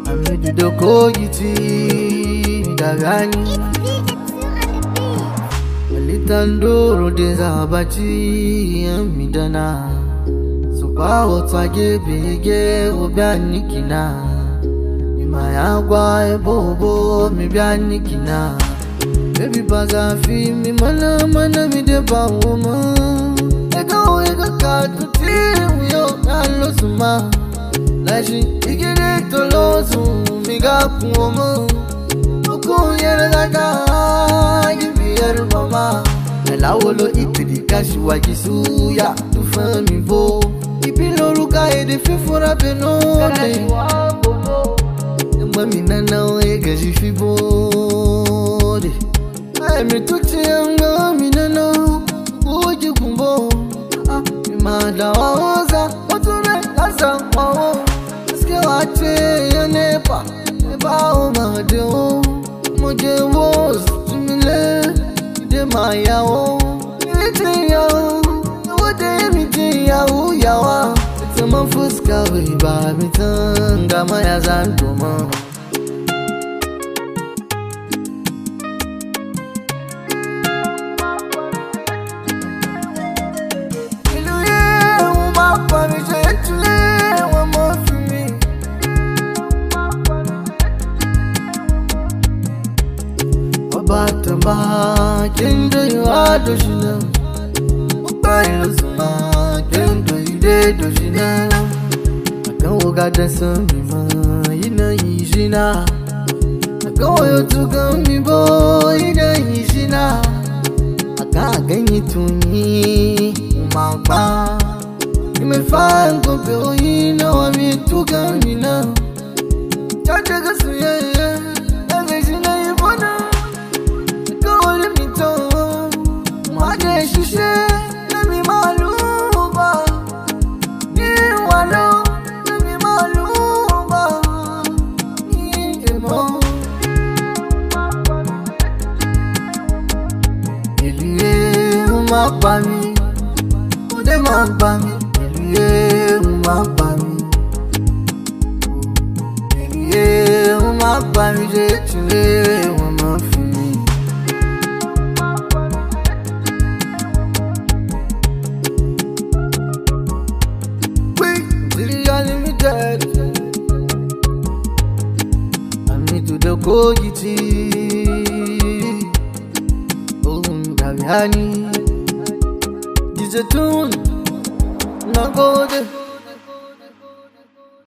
Amidu doko giti dagani Malitandoro dezabachi amidana Supa otage bege obianikina Mayagwa ebobo mi bianikina Baby baza fi mi mana mi de ba woman Ega katu ti yo nalo suma Laji igire tolozu mi ga kuomo Uku yere daga gibi yere mama Ela wolo itidi kashi wajisuya Tu fami bo Ibi loruka ede fifura benone Mami nana ega jifibode Emi tuti anga mi nana Uji kumbo Imada waoza Otune kasa wao Ske wache ya nepa Eba omade o Moje woz Tumile Ide maya o Ite ya o Wade miti ya u ya wa Ite mafuska wiba mitanga maya zantuma Batamba kendo yuado shina Upailo suma kendo ide do shina Akawo gada sami ma ina yishina Akawo yotuga mibo ina yishina Aka ganyi tuni umagba Nimefa ngombe oina wa mituga mina Chacha gasuye Agashina yibona Shishe, let me maluba. Ni walo, let me maluba. Ni emo. Elie umapami, ude mapami. Elie umapami, Elie umapami. Je chule umafimi. Amidu doko giti Daviani Dizetun Nagode